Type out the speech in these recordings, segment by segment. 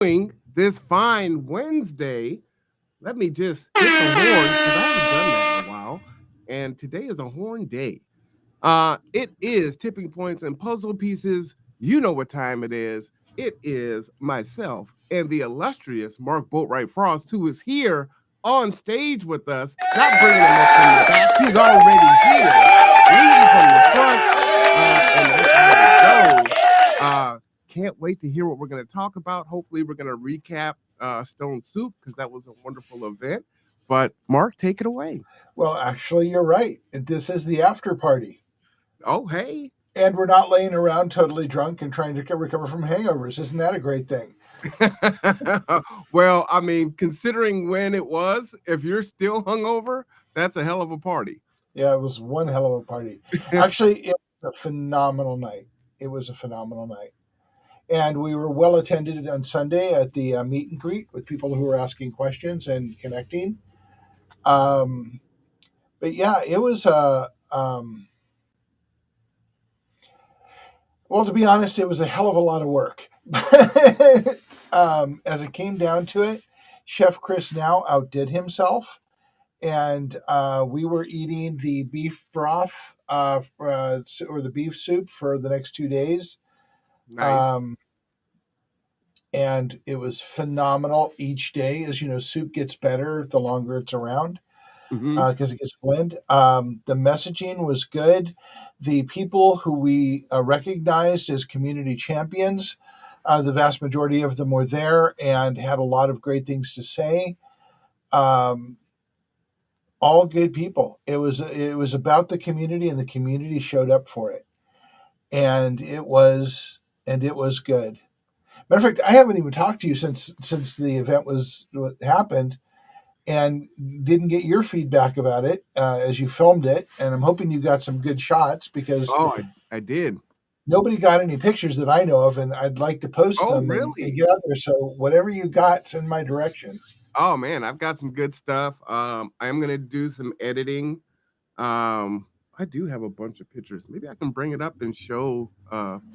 This fine Wednesday. Let me just hit the horn because I haven't done that in a while. And today is a horn day. It is tipping points and puzzle pieces. You know what time it is. It is myself and the illustrious Mark Boatwright Frost, who is here on stage with us, not bringing him up from the back. He's already here, leading from the front. And that's how it goes. Can't wait to hear what we're going to talk about. Hopefully, we're going to recap Stone Soup because that was a wonderful event. But Mark, take it away. Well, actually, you're right. This is the after party. Oh, hey. And we're not laying around totally drunk and trying to recover from hangovers. Isn't that a great thing? Well, I mean, considering when it was, if you're still hungover, that's a hell of a party. Yeah, it was one hell of a party. Actually, it was a phenomenal night. It was a phenomenal night. And we were well attended on Sunday at the meet and greet with people who were asking questions and connecting. Um, but yeah, it was well, to be honest, it was a hell of a lot of work. As it came down to it, Chef Chris now outdid himself, and we were eating the beef broth or the beef soup for the next 2 days. Nice. Um, and it was phenomenal each day. As you know, soup gets better the longer it's around Hmm. because it gets blend. The messaging was good. The people who we recognized as community champions, the vast majority of them were there and had a lot of great things to say. Um, all good people. It was about the community, and the community showed up for it, and it was good. Matter of fact, I haven't even talked to you since the event was what happened, and didn't get your feedback about it as you filmed it. And I'm hoping you got some good shots because Oh, I did. nobody got any pictures that I know of, and I'd like to post Oh, them and really? get out there. So whatever you got, send my direction. Oh man, I've got some good stuff. I'm gonna do some editing. I do have a bunch of pictures. Maybe I can bring it up and show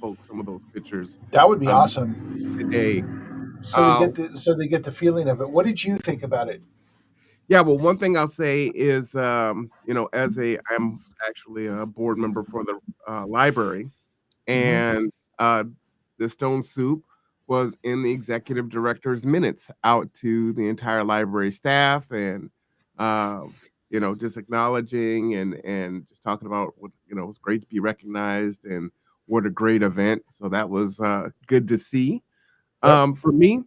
folks some of those pictures That would be uh, awesome. today. So they Uh, get the feeling of it. What did you think about it? yeah, well, one thing I'll say is, I'm actually a board member for the library, Hmm. and the Stone Soup was in the executive director's minutes out to the entire library staff, and just acknowledging and just talking about what it was great to be recognized and what a great event. So that was good to see. Yep. For me,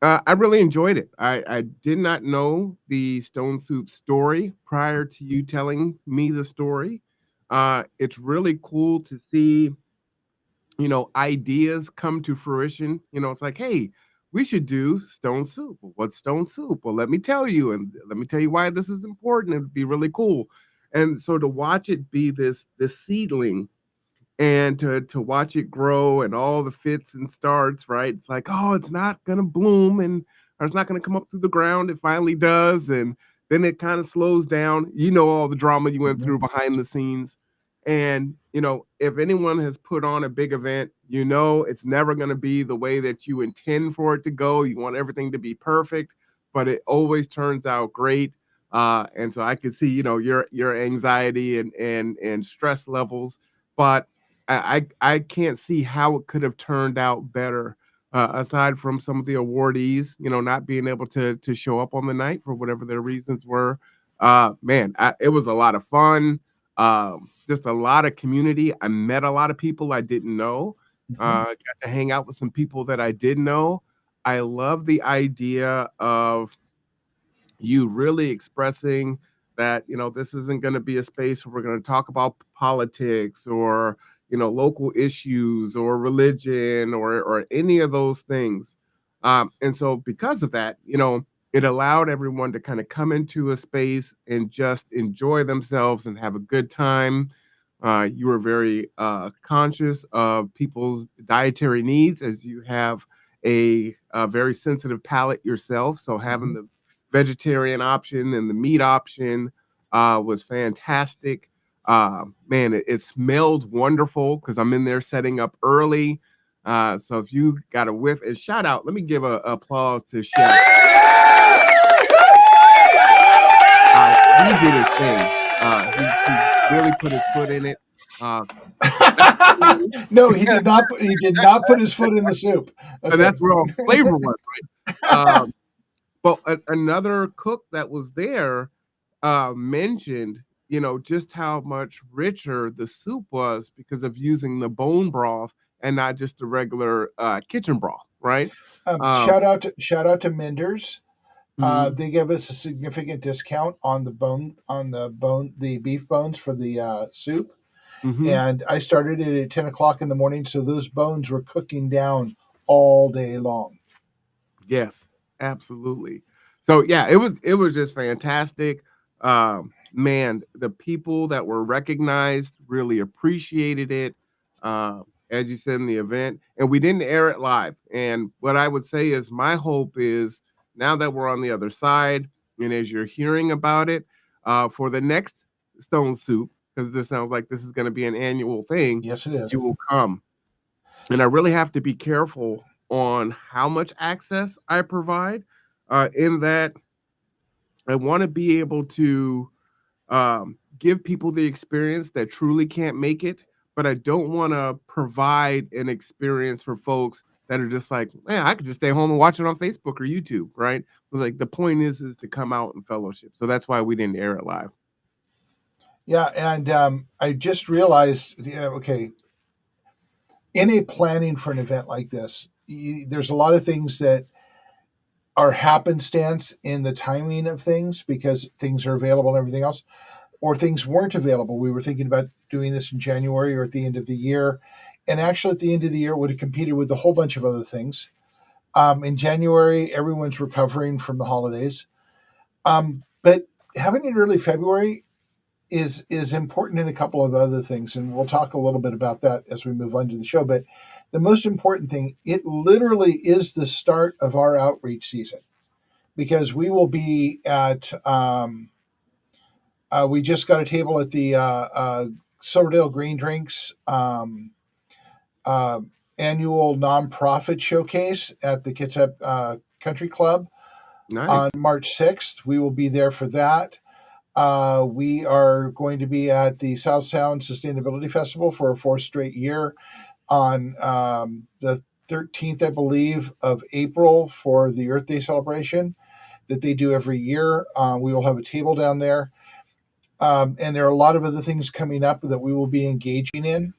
I really enjoyed it. I did not know the Stone Soup story prior to you telling me the story. It's really cool to see ideas come to fruition. It's like, hey, we should do Stone Soup. Well, what's Stone Soup? Well, let me tell you, and let me tell you why this is important. It would be really cool. And so to watch it be this seedling and to watch it grow and all the fits and starts, right? It's like, oh, it's not gonna bloom and or it's not gonna come up through the ground. It finally does, and then it kind of slows down. All the drama you went Mhm. through behind the scenes. And if anyone has put on a big event, it's never gonna be the way that you intend for it to go. You want everything to be perfect, but it always turns out great. And so I could see, your anxiety and stress levels, but I can't see how it could have turned out better. Aside from some of the awardees, not being able to show up on the night for whatever their reasons were. Man, it was a lot of fun. Just a lot of community. I met a lot of people I didn't know. Mhm. Got to hang out with some people that I did know. I love the idea of you really expressing that this isn't going to be a space where we're going to talk about politics or local issues or religion or any of those things. And so because of that, it allowed everyone to kind of come into a space and just enjoy themselves and have a good time. You were very conscious of people's dietary needs as you have a very sensitive palate yourself. So having Mhm. the vegetarian option and the meat option was fantastic. Man, it smelled wonderful because I'm in there setting up early. So if you got a whiff, and shout out, let me give a applause to Chef. He did his thing. He really put his foot in it. No, he did not. He did not put his foot in the soup. Okay. And that's where all the flavor was, right? But another cook that was there mentioned, just how much richer the soup was because of using the bone broth and not just the regular kitchen broth, right? Shout out to Minders. Mhm. They give us a significant discount on the beef bones for the soup. Mhm. And I started it at 10 o'clock in the morning, so those bones were cooking down all day long. Yes, absolutely. So yeah, it was just fantastic. Man, the people that were recognized really appreciated it. As you said in the event, and we didn't air it live. And what I would say is my hope is now that we're on the other side, and as you're hearing about it, for the next Stone Soup, because this sounds like this is going to be an annual thing, Yes, it is. you will come. And I really have to be careful on how much access I provide, in that I want to be able to give people the experience that truly can't make it, but I don't want to provide an experience for folks that are just like, man, I could just stay home and watch it on Facebook or YouTube, right? Like the point is to come out and fellowship. So that's why we didn't air it live. Yeah, and I just realized, okay, in a planning for an event like this, there's a lot of things that are happenstance in the timing of things because things are available and everything else, or things weren't available. We were thinking about doing this in January or at the end of the year. And actually, at the end of the year, it would have competed with a whole bunch of other things. In January, everyone's recovering from the holidays. But having it early February is important in a couple of other things, and we'll talk a little bit about that as we move on to the show. But the most important thing, it literally is the start of our outreach season because we will be at. We just got a table at the Silverdale Green Drinks uh, annual nonprofit showcase at the Kitsap Country Club Nice. on March 6th. We will be there for that. We are going to be at the South Sound Sustainability Festival for a fourth straight year on the 13th, I believe, of April for the Earth Day celebration that they do every year. We will have a table down there. And there are a lot of other things coming up that we will be engaging in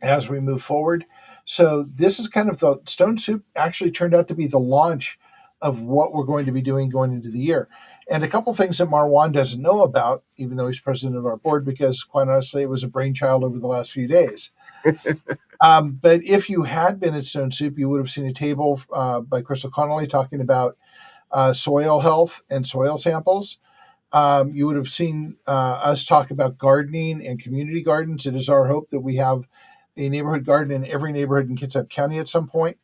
as we move forward. So this is kind of the Stone Soup actually turned out to be the launch of what we're going to be doing going into the year. And a couple things that Marwan doesn't know about, even though he's president of our board, because quite honestly, it was a brainchild over the last few days. But if you had been at Stone Soup, you would have seen a table by Crystal Connolly talking about soil health and soil samples. You would have seen us talk about gardening and community gardens. It is our hope that we have a neighborhood garden in every neighborhood in Kitsap County at some point.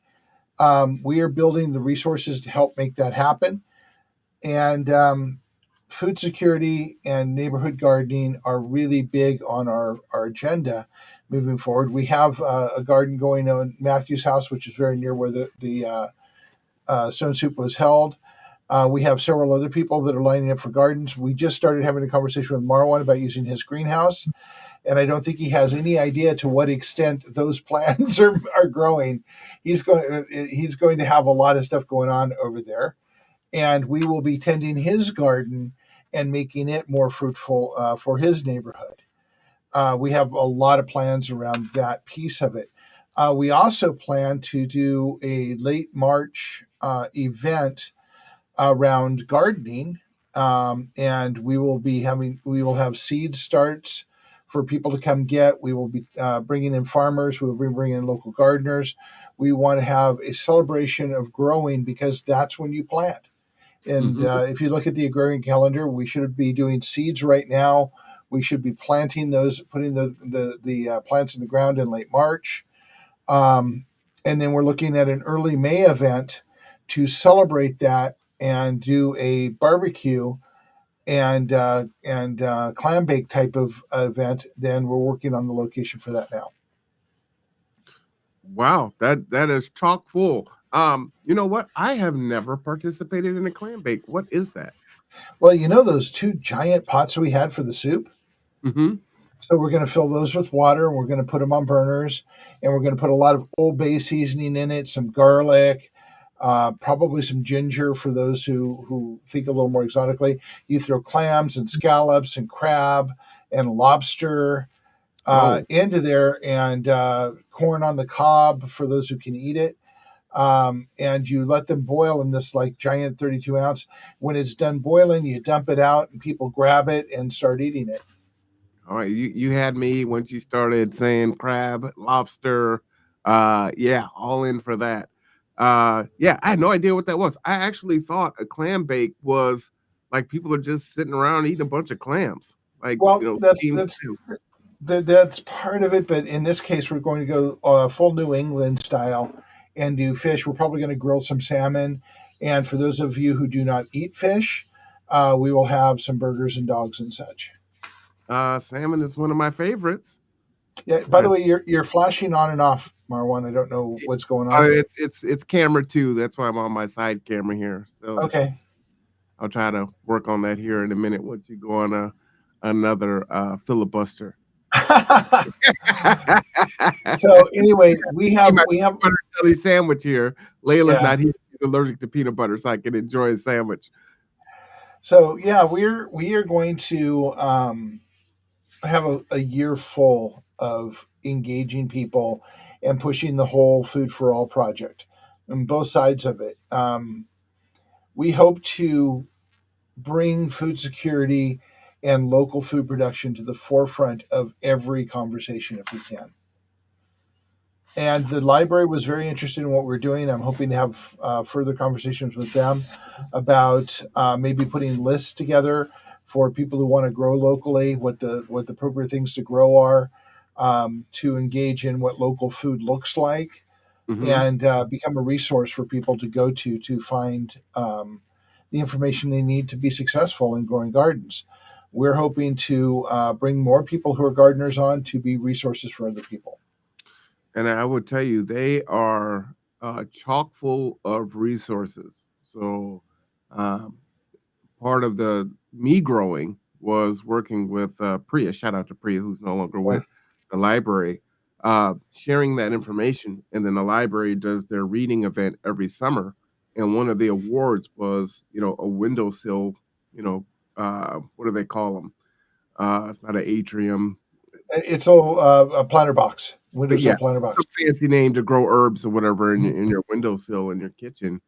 We are building the resources to help make that happen. And food security and neighborhood gardening are really big on our agenda moving forward. We have a garden going on Matthew's house, which is very near where the Stone Soup was held. We have several other people that are lining up for gardens. We just started having a conversation with Marwan about using his greenhouse, and I don't think he has any idea to what extent those plants are growing. He's going to have a lot of stuff going on over there, and we will be tending his garden and making it more fruitful for his neighborhood. We have a lot of plans around that piece of it. We also plan to do a late March event around gardening, and we will have seed starts for people to come get. We will be bringing in farmers. We will be bringing in local gardeners. We want to have a celebration of growing because that's when you plant. And if you look at the agrarian calendar, we should be doing seeds right now. We should be planting those, putting the plants in the ground in late March. And then we're looking at an early May event to celebrate that and do a barbecue and clam bake type of event. Then we're working on the location for that now. Wow, that is chock full. You know what? I have never participated in a clam bake. What is that? Well, you know those two giant pots we had for the soup? Mm-hmm. So we're going to fill those with water. And we're going to put them on burners, and we're going to put a lot of Old Bay seasoning in it, some garlic, probably some ginger for those who think a little more exotically. You throw clams and scallops and crab and lobster Oh, into there, and corn on the cob for those who can eat it. And you let them boil in this like giant 32 ounce. When it's done boiling, you dump it out, and people grab it and start eating it. all right. You had me once you started saying crab, lobster. Yeah, all in for that. Yeah, I had no idea what that was. I actually thought a clam bake was like people are just sitting around eating a bunch of clams, like Well, steamed clams. that's part of it, but in this case, we're going to go full New England style and do fish. We're probably going to grill some salmon, and for those of you who do not eat fish, we will have some burgers and dogs and such. Salmon is one of my favorites. Yeah. By the way, you're flashing on and off, Marwan. I don't know what's going on. It's camera two. That's why I'm on my side camera here. So Okay. I'll try to work on that here in a minute once you go on another filibuster. So anyway, My we have peanut butter jelly sandwich here. Layla's yeah. not here. She's allergic to peanut butter, so I can enjoy a sandwich. So yeah, we are going to have a year full of engaging people and pushing the whole Food for All project and both sides of it. We hope to bring food security and local food production to the forefront of every conversation if we can. And the library was very interested in what we're doing. I'm hoping to have further conversations with them about maybe putting lists together for people who want to grow locally, what the appropriate things to grow are, to engage in what local food looks like, Hmm. and become a resource for people to go to find the information they need to be successful in growing gardens. We're hoping to bring more people who are gardeners on to be resources for other people. And I would tell you, they are chock full of resources. So, um, part of the me growing was working with Priya. Shout out to Priya, who's no longer Yeah. with the library, sharing that information. And then the library does their reading event every summer. And one of the awards was, a windowsill, what do they call them? It's not an atrium, It's a planter box, but windowsill yeah, planter some box. fancy name to grow herbs or whatever in Mhm. your windowsill in your kitchen.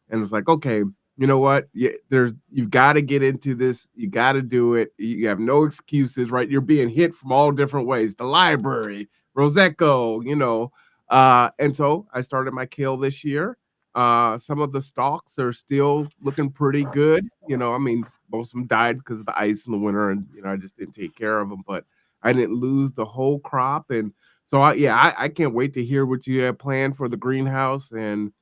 And it's like, okay, you know what? Yeah, you've got to get into this. You got to do it. You have no excuses, right? You're being hit from all different ways. The library, Roseco, and so I started my kale this year. Some of the stalks are still looking pretty good. I mean, most of them died because of the ice in the winter, and I just didn't take care of them. But I didn't lose the whole crop, and so I can't wait to hear what you have planned for the greenhouse and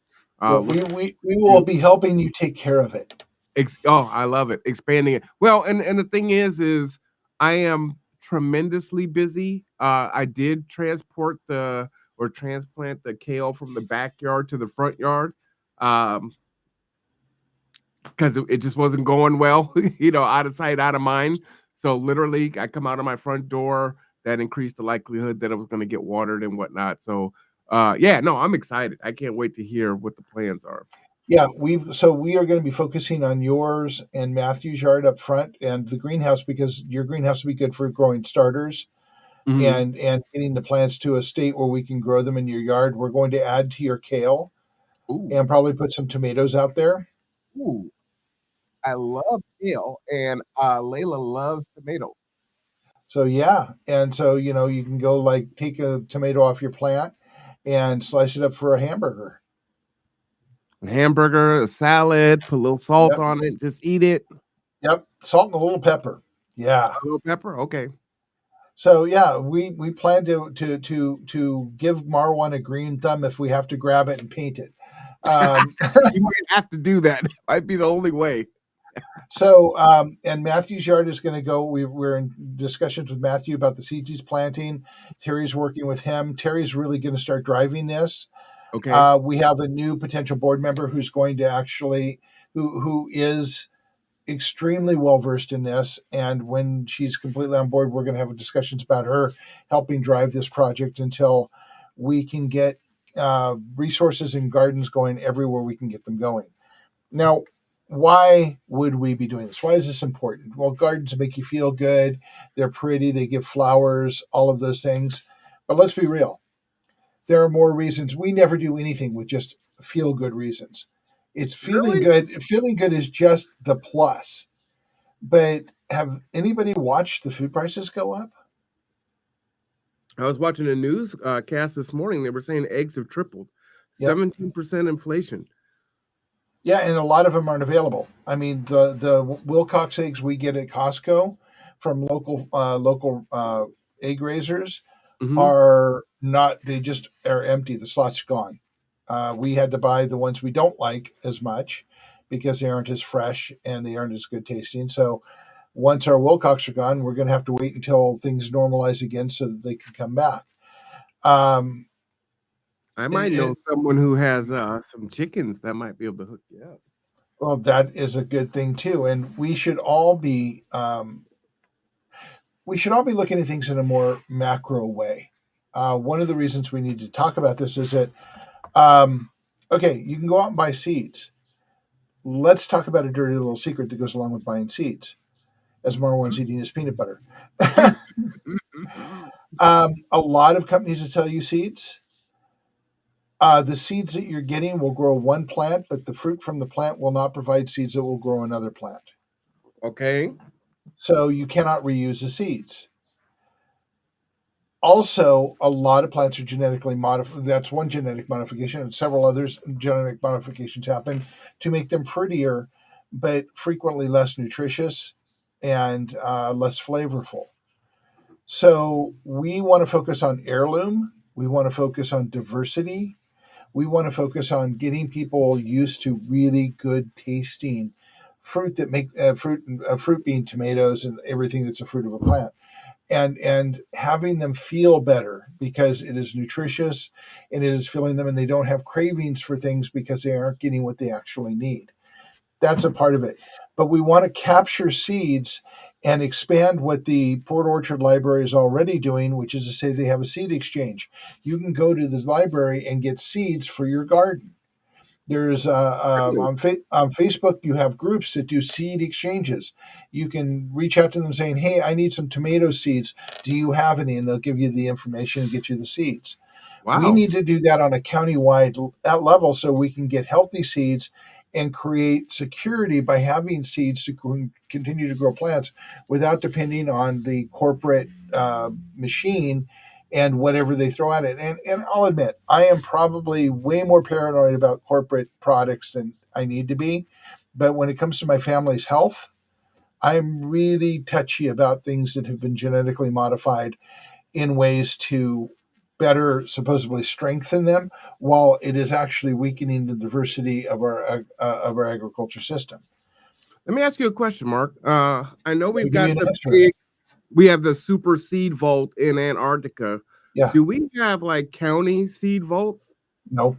Well, look we will be helping you take care of it. Oh, I love it. Expanding it. Well, and the thing is I am tremendously busy. I did transplant the kale from the backyard to the front yard. Because it just wasn't going well, out of sight, out of mind. So literally, I come out of my front door. That increased the likelihood that it was going to get watered and whatnot. So, yeah, no, I'm excited. I can't wait to hear what the plans are. Yeah, we are going to be focusing on yours and Matthew's yard up front and the greenhouse because your greenhouse will be good for growing starters Mhm. and getting the plants to a state where we can grow them in your yard. We're going to add to your kale Ooh, and probably put some tomatoes out there. ooh, I love kale, and Layla loves tomatoes. So yeah, and so you can go like take a tomato off your plant and slice it up for a hamburger. A hamburger, a salad, put a little salt Yep, on it, just eat it. yep, salt and a little pepper. Yeah. A little pepper, okay. So yeah, we plan to give Marwan a green thumb if we have to grab it and paint it. Um, You might have to do that. Might be the only way. So, and Matthew's yard is going to go. We're in discussions with Matthew about the seeds he's planting. Terry's working with him. Terry's really going to start driving this. Okay. We have a new potential board member who's going to actually, who is extremely well versed in this. And when she's completely on board, we're going to have discussions about her helping drive this project until we can get resources and gardens going everywhere we can get them going. Now, why would we be doing this? Why is this important? Well, gardens make you feel good. They're pretty. They give flowers, all of those things. But let's be real. There are more reasons. We never do anything with just feel good reasons. It's feeling Really? good. Feeling good is just the plus. But have anybody watched the food prices go up? I was watching a news cast this morning. They were saying eggs have tripled, Yep. 17% inflation. Yeah, and a lot of them aren't available. I mean, the Wilcox eggs we get at Costco from local egg raisers Hmm. are not. They just are empty. The slot's gone. We had to buy the ones we don't like as much because they aren't as fresh and they aren't as good tasting. So once our Wilcox are gone, we're going to have to wait until things normalize again so that they can come back. Um, I might it, know it, someone who has some chickens that might be able to hook you up. well, that is a good thing too, and we should all be looking at things in a more macro way. One of the reasons we need to talk about this is that okay, you can go out and buy seeds. Let's talk about a dirty little secret that goes along with buying seeds, as Marwan's eating his peanut butter. A lot of companies that sell you seeds, the seeds that you're getting will grow one plant, but the fruit from the plant will not provide seeds that will grow another plant. Okay. So you cannot reuse the seeds. Also, a lot of plants are genetically modified. That's one genetic modification, and several others genetic modifications happen to make them prettier, but frequently less nutritious and less flavorful. So we want to focus on heirloom. We want to focus on diversity. We want to focus on getting people used to really good tasting fruit that make fruit being tomatoes and everything that's a fruit of a plant, and having them feel better because it is nutritious and it is filling them, and they don't have cravings for things because they aren't getting what they actually need. That's a part of it. But we want to capture seeds and expand what the Port Orchard Library is already doing, which is to say they have a seed exchange. You can go to the library and get seeds for your garden. There's Really? on Facebook, you have groups that do seed exchanges. You can reach out to them saying, "Hey, I need some tomato seeds. Do you have any?" And they'll give you the information and get you the seeds. We Wow. need to do that on a countywide level so we can get healthy seeds and create security by having seeds to continue to grow plants without depending on the corporate machine and whatever they throw at it. And I'll admit, I am probably way more paranoid about corporate products than I need to be. But when it comes to my family's health, I'm really touchy about things that have been genetically modified in ways to better supposedly strengthen them, while it is actually weakening the diversity of our agriculture system. Let me ask you a question, Mark. I know Let me we've give you got an the answer. big, we have the super seed vault in Antarctica. Yeah, Do we have like county seed vaults? no.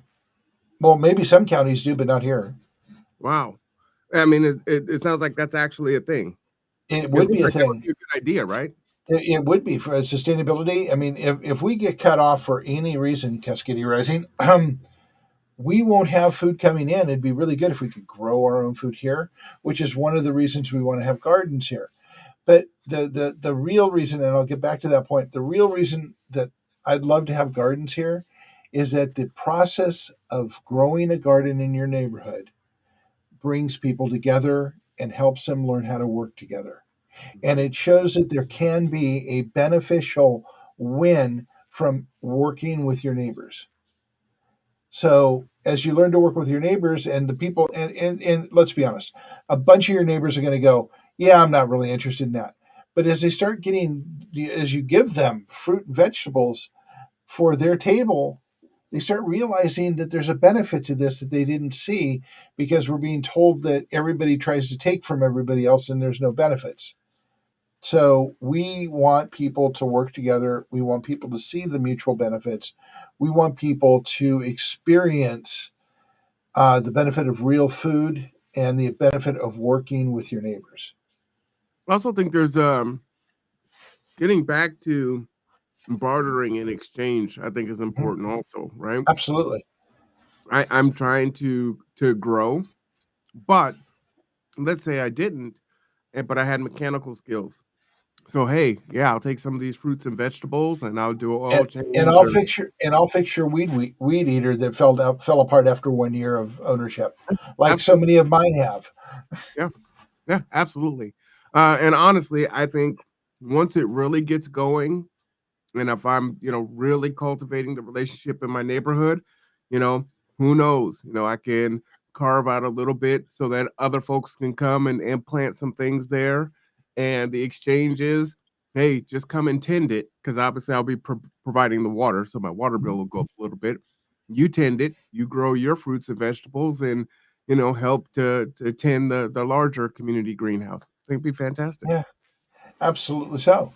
Well, maybe some counties do, but not here. Wow. I mean, it sounds like that's actually a thing. It It would seems be a like that would thing. be a good idea, right? It would be for sustainability. I mean, if we get cut off for any reason, Cascadia Rising, we won't have food coming in. It'd be really good if we could grow our own food here, which is one of the reasons we want to have gardens here. But the real reason, and I'll get back to that point, the real reason that I'd love to have gardens here is that the process of growing a garden in your neighborhood brings people together and helps them learn how to work together. And Mhm. it shows that there can be a beneficial win from working with your neighbors. So as you learn to work with your neighbors and the people, and let's be honest, a bunch of your neighbors are going to go, yeah, I'm not really interested in that. But as they start getting, as you give them fruit and vegetables for their table, they start realizing that there's a benefit to this that they didn't see because we're being told that everybody tries to take from everybody else and there's no benefits. So we want people to work together. We want people to see the mutual benefits. We want people to experience the benefit of real food and the benefit of working with your neighbors. I also think there's getting back to bartering and exchange, I think is important also, right? Absolutely. I'm trying to grow, but let's say I didn't, but I had mechanical skills. So hey, yeah, I'll take some of these fruits and vegetables and I'll do an oil And, change or I'll fix your weed eater that fell apart after 1 year of ownership, like so absolutely. many of mine have. Yeah, yeah, absolutely. And honestly, I think once it really gets going, and if I'm, really cultivating the relationship in my neighborhood, you know, who knows? I can carve out a little bit so that other folks can come and plant some things there. And the exchange is, hey, just come and tend it because obviously I'll be providing the water, so my water bill will go up a little bit. You tend it, you grow your fruits and vegetables, and help to tend the larger community greenhouse. I think it'd be fantastic. Yeah, absolutely so.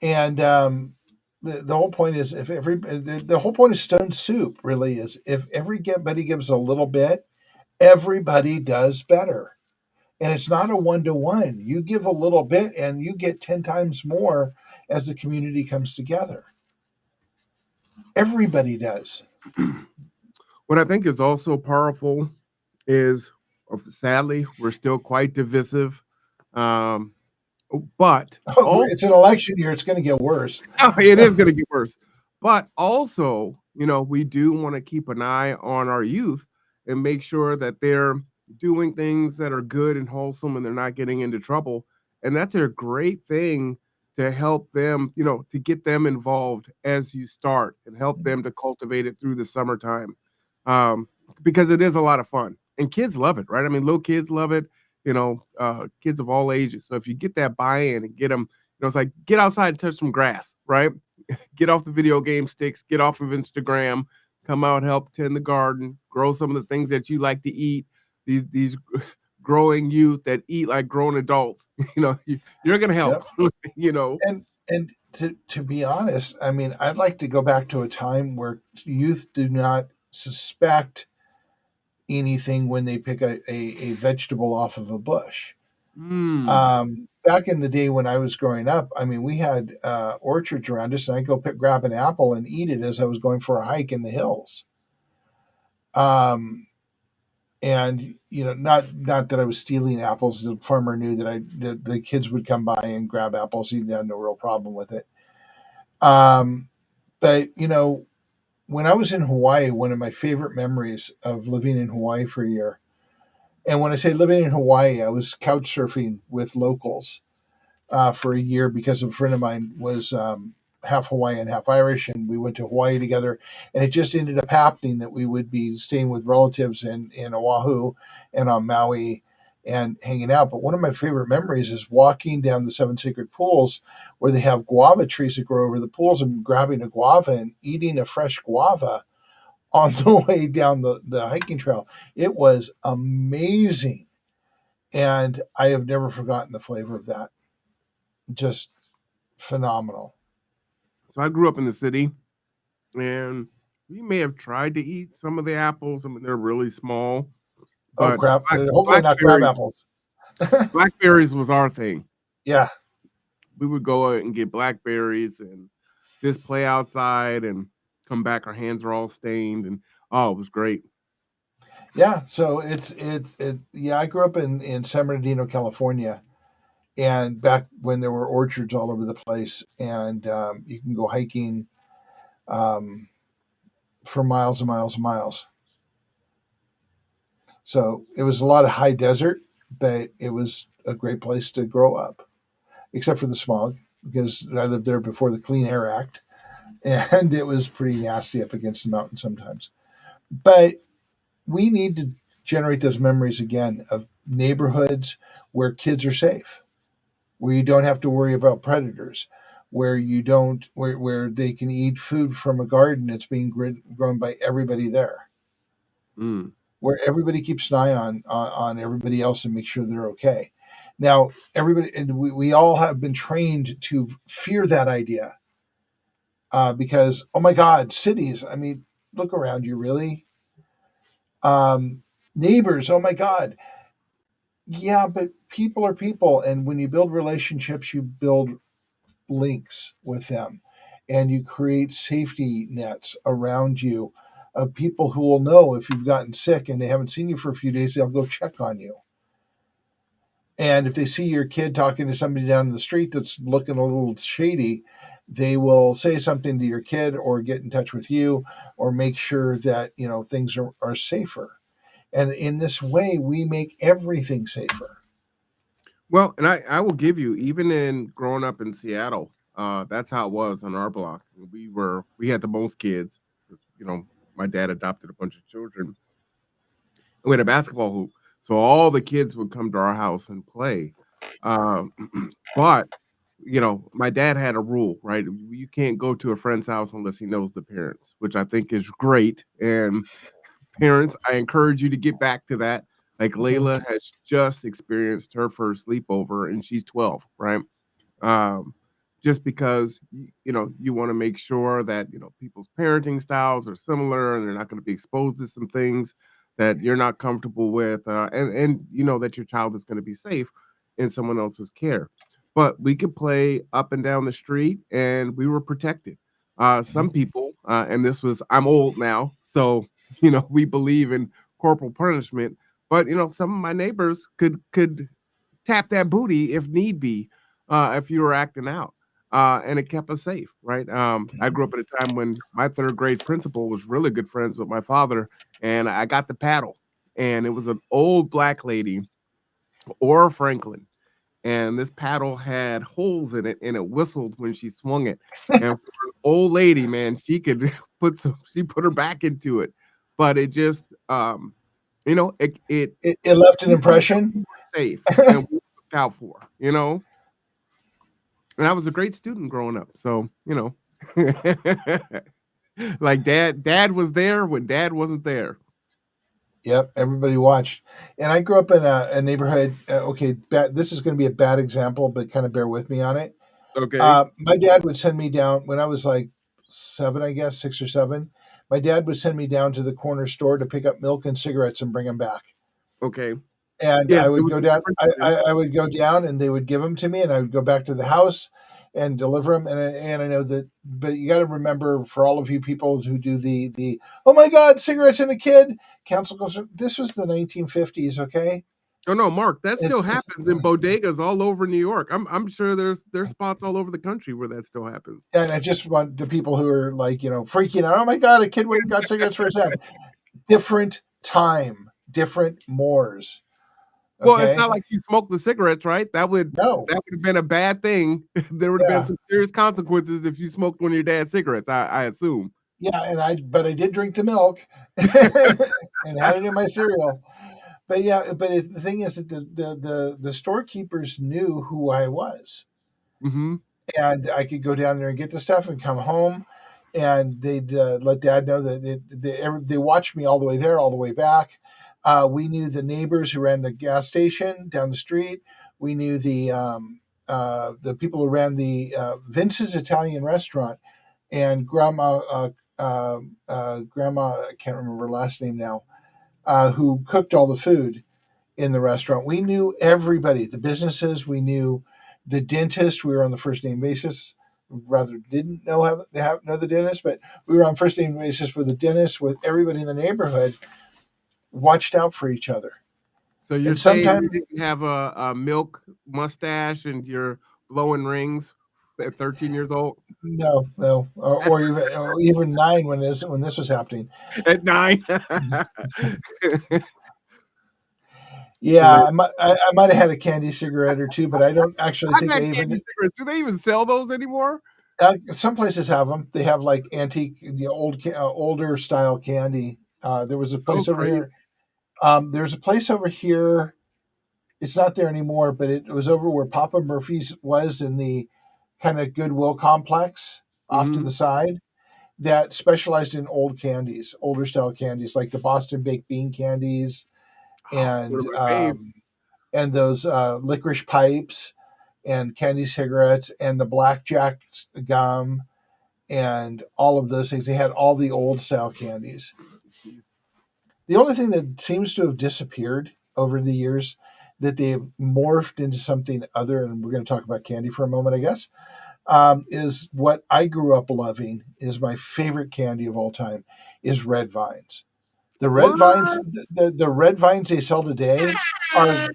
And the whole point is the whole point of Stone Soup really is if everybody gives a little bit, everybody does better. And it's not a 1-to-1. You give a little bit and you get 10 times more as the community comes together. Everybody does. What I think is also powerful is, sadly, we're still quite divisive. Um, but Oh, also, it's an election year. It's going to get worse. it is going to get worse. But also, we do want to keep an eye on our youth and make sure that they're doing things that are good and wholesome and they're not getting into trouble. And that's a great thing to help them, to get them involved as you start and help them to cultivate it through the summertime. Um, because it is a lot of fun and kids love it, right? I mean, little kids love it, kids of all ages. So if you get that buy-in and get them, it's like get outside and touch some grass, right? Get off the video game sticks, get off of Instagram, come out, help tend the garden, grow some of the things that you like to eat. These growing youth that eat like grown adults, you're gonna help. Yep. you know. And to be honest, I mean, I'd like to go back to a time where youth do not suspect anything when they pick a vegetable off of a bush. Mm. Back in the day when I was growing up, I mean, we had orchards around us, and I'd go grab an apple and eat it as I was going for a hike in the hills. And not that I was stealing apples. The farmer knew that the kids would come by and grab apples. He had no real problem with it. But when I was in Hawaii, one of my favorite memories of living in Hawaii for a year. And when I say living in Hawaii, I was couch surfing with locals for a year because a friend of mine was half Hawaiian, half Irish, and we went to Hawaii together. And it just ended up happening that we would be staying with relatives in Oahu and on Maui and hanging out. But one of my favorite memories is walking down the Seven Sacred Pools where they have guava trees that grow over the pools and grabbing a guava and eating a fresh guava on the way down the hiking trail. It was amazing. And I have never forgotten the flavor of that. Just phenomenal. So I grew up in the city, and we may have tried to eat some of the apples. I mean, they're really small, Oh, but crap. Hopefully not crab apples. blackberries was our thing. Yeah. We would go out and get blackberries and just play outside and come back. Our hands are all stained, and it was great. Yeah. So yeah, I grew up in San Bernardino, California, and back when there were orchards all over the place, and you can go hiking um, for miles and miles and miles. So it was a lot of high desert, but it was a great place to grow up, except for the smog, because I lived there before the Clean Air Act, and it was pretty nasty up against the mountain sometimes. But we need to generate those memories again of neighborhoods where kids are safe, where you don't have to worry about predators, where you don't where they can eat food from a garden that's being grown by everybody there, Mm. where everybody keeps an eye on everybody else and make sure they're okay. Now, everybody and we all have been trained to fear that idea, because oh my God, cities. I mean, look around you, really. Um, Neighbors, oh my God, yeah, but people are people, and when you build relationships, you build links with them, and you create safety nets around you of people who will know if you've gotten sick and they haven't seen you for a few days, they'll go check on you. And if they see your kid talking to somebody down the street that's looking a little shady, they will say something to your kid or get in touch with you or make sure that things are safer. And in this way, we make everything safer. Well, and I will give you, even in growing up in Seattle, that's how it was on our block. We had the most kids. 'Cause, my dad adopted a bunch of children. We had a basketball hoop, so all the kids would come to our house and play. Um, but my dad had a rule, right? You can't go to a friend's house unless he knows the parents, which I think is great. And parents, I encourage you to get back to that. Like Mhm. Layla has just experienced her first sleepover and she's 12, right? Um, just because you want to make sure that people's parenting styles are similar and they're not going to be exposed to some things that you're not comfortable with, and that your child is going to be safe in someone else's care. But we could play up and down the street, and we were protected. Some people, and this was I'm old now, so we believe in corporal punishment. But some of my neighbors could tap that booty if need be, if you were acting out. And it kept us safe, right? I grew up at a time when my third grade principal was really good friends with my father, and I got the paddle, and it was an old black lady, Aura Franklin, and this paddle had holes in it, and it whistled when she swung it. And for an old lady, man, she could she put her back into it, but it just, it It left an we knew that impression. we were safe and we were looked out for. And I was a great student growing up, so, like dad was there when dad wasn't there. Yep, everybody watched. And I grew up in a neighborhood. Okay, this is going to be a bad example, but kind of bear with me on it. Okay, My dad would send me down when I was like 7, I guess, 6 or 7. My dad would send me down to the corner store to pick up milk and cigarettes and bring them back. okay. And Yeah, I it would was go a down. different I, time. I, I would go down, and they would give them to me, and I would go back to the house and deliver them. And I know that, but you got to remember, for all of you people who do the oh my God, cigarettes and a kid, council goes. This was the 1950s, okay? Oh, no, Mark, that still It's happens in bodegas all over New York. I'm sure there's spots all over the country where that still happens. and I just want the people who are like freaking out. Oh my God, a kid went and got cigarettes for his dad. Different time, different mores. Well, it's Okay, not like you smoked the cigarettes, right? no, That would have been a bad thing. There would have been yeah. some serious consequences if you smoked one of your dad's cigarettes, I assume. Yeah, but I did drink the milk and had it in my cereal. But yeah, but the thing is that the storekeepers knew who I was, Mhm. and I could go down there and get the stuff and come home, and they'd let Dad know that they watched me all the way there, all the way back. We knew the neighbors who ran the gas station down the street. We knew the people who ran the Vince's Italian restaurant, and grandma, I can't remember her last name now, who cooked all the food in the restaurant. We knew everybody, the businesses. We knew the dentist. We were on the first name basis. Rather, didn't know the dentist, but we were on first name basis with the dentist, with everybody in the neighborhood. Watched out for each other, So you're and saying sometimes you didn't have a milk mustache and you're blowing rings at 13 years old? no, or even 9 when this was happening. At 9? Yeah, Hilarious. I might have had a candy cigarette or two, but I don't actually I've think I had candy even. cigarettes. Do they even sell those anymore? Some places have them. They have like antique, older style candy. There was a So place over crazy. here. There's a place over here. It's not there anymore, but it was over where Papa Murphy's was in the kind of Goodwill complex off to Hmm. the side that specialized in old candies, older style candies like the Boston baked bean candies Oh, one of and my faves. those licorice pipes and candy cigarettes and the blackjack gum and all of those things. They had all the old style candies. The only thing that seems to have disappeared over the years that they've morphed into something other, and we're going to talk about candy for a moment, I guess, is what I grew up loving. Is my favorite candy of all time is red vines. The red What? vines, the red vines they sell today are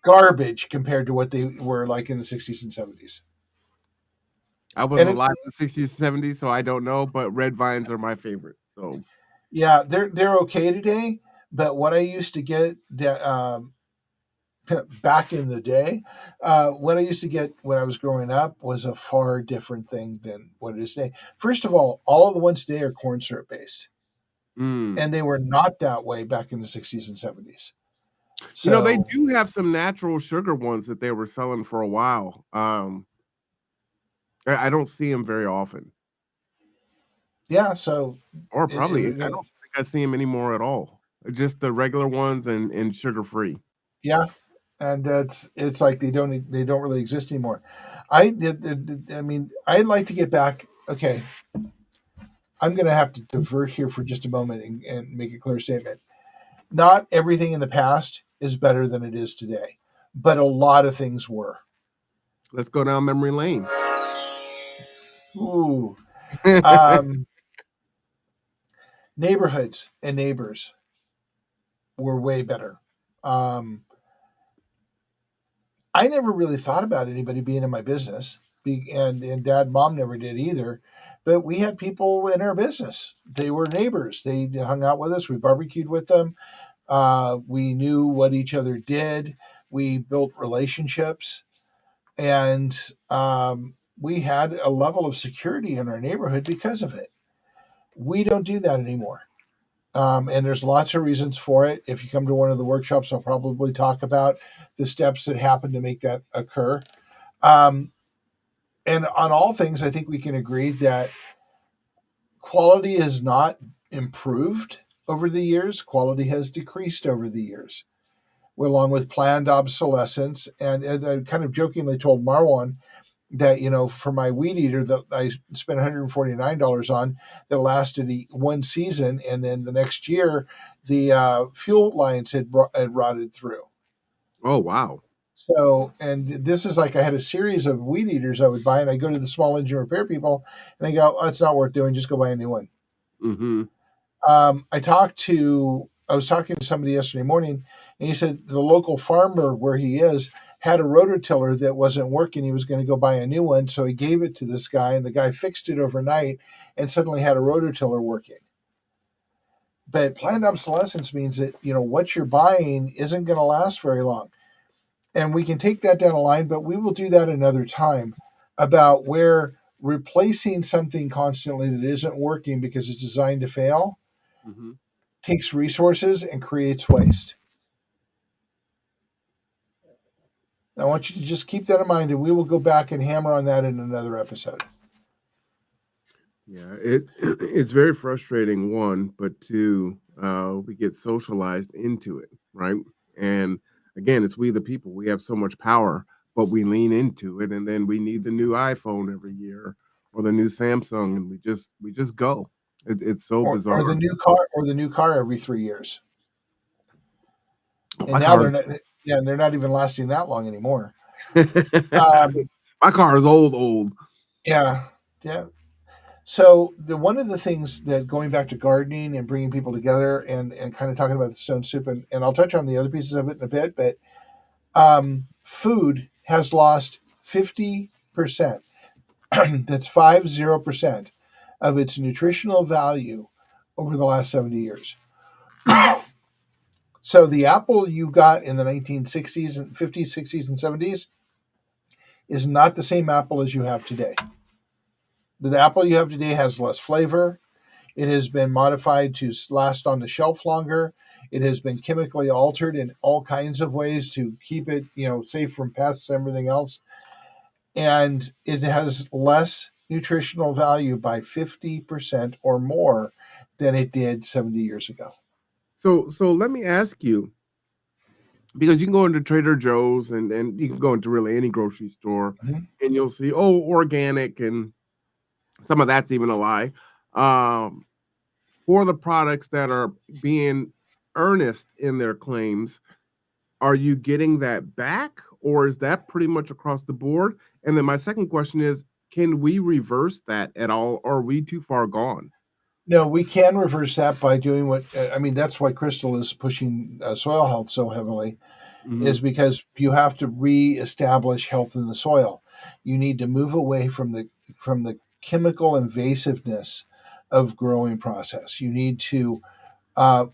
garbage compared to what they were like in the 60s and 70s. I wasn't And it, alive in the 60s, 70s, so I don't know, but red vines are my favorite. So, yeah, they're okay today, but what I used to get back in the day, what I used to get when I was growing up was a far different thing than what it is today. First of all of the ones today are corn syrup based, mm. and they were not that way back in the 60s and 70s. They So, do have some natural sugar ones that they were selling for a while. I don't see them very often, yeah, so or it, probably it, I don't think I see them anymore at all. Just the regular ones and sugar free. yeah, and it's like they don't really exist anymore. I mean, I'd like to get back. Okay, I'm going to have to divert here for just a moment and make a clear statement. Not everything in the past is better than it is today, but a lot of things were. Let's go down memory lane. Ooh, um, neighborhoods and neighbors were way better. Um, I never really thought about anybody being in my business, and dad, mom never did either. But we had people in our business. They were neighbors. They hung out with us. We barbecued with them. We knew what each other did. We built relationships, and we had a level of security in our neighborhood because of it. We don't do that anymore. And there's lots of reasons for it. If you come to one of the workshops, I'll probably talk about the steps that happen to make that occur. Um, and on all things, I think we can agree that quality has not improved over the years. Quality has decreased over the years, along with planned obsolescence. And I kind of jokingly told Marwan that, for my weed eater that I spent $149 on, that lasted one season, and then the next year the fuel lines had rotted through. Oh wow. So, and this is like I had a series of weed eaters I would buy, and I go to the small engine repair people, and they go, "Oh, it's not worth doing. Just go buy a new one." Hmm. I was talking to somebody yesterday morning, and he said the local farmer where he is had a rototiller that wasn't working. He was going to go buy a new one, so he gave it to this guy, and the guy fixed it overnight, and suddenly had a rototiller working. But planned obsolescence means that what you're buying isn't going to last very long, and we can take that down a line, but we will do that another time about where replacing something constantly that isn't working because it's designed to fail Hmm. takes resources and creates waste. I want you to just keep that in mind, and we will go back and hammer on that in another episode. Yeah, it's very frustrating. One, but two, we get socialized into it, right? And again, it's we the people. We have so much power, but we lean into it, and then we need the new iPhone every year or the new Samsung, and we just go. It's so Or the bizarre. new car every 3 years. Oh, And my now car they're is not. Yeah, they're not even lasting that long anymore. Um, my car is old, old. yeah, yeah. So the one of the things that going back to gardening and bringing people together and kind of talking about the stone soup, and I'll touch on the other pieces of it in a bit, but food has lost 50%. That's 50% of its nutritional value over the last 70 years. So the apple you got in the 1960s and 50s, 60s, and 70s is not the same apple as you have today. The apple you have today has less flavor. It has been modified to last on the shelf longer. It has been chemically altered in all kinds of ways to keep it, safe from pests and everything else. and it has less nutritional value by 50% or more than it did 70 years ago. So let me ask you, because you can go into Trader Joe's and you can go into really any grocery store Mhm. and you'll see, oh, organic, and some of that's even a lie. Um, for the products that are being earnest in their claims, are you getting that back, or is that pretty much across the board? And then my second question is, can we reverse that at all? Or are we too far gone? No, we can reverse that by doing what I mean. That's why Crystal is pushing soil health so heavily, is Mhm. because you have to reestablish health in the soil. You need to move away from the chemical invasiveness of growing process. You need to, uh,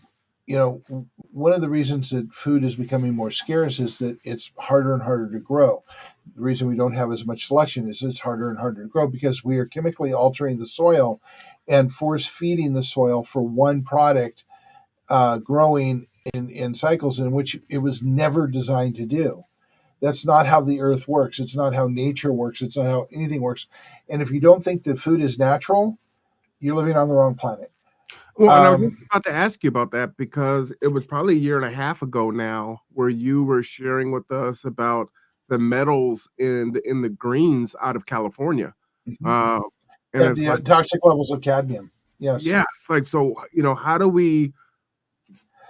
you know, one of the reasons that food is becoming more scarce is that it's harder and harder to grow. The reason we don't have as much selection is it's harder and harder to grow because we are chemically altering the soil and force feeding the soil for one product growing in cycles in which it was never designed to do. That's not how the earth works. It's not how nature works. It's not how anything works. And if you don't think that food is natural, you're living on the wrong planet. Well, and I was just Um, about to ask you about that because it was probably a year and a half ago now where you were sharing with us about the metals in the greens out of California. Uh, and yeah, it's the like, toxic levels of cadmium. Yes. yeah, it's like, so, how do we,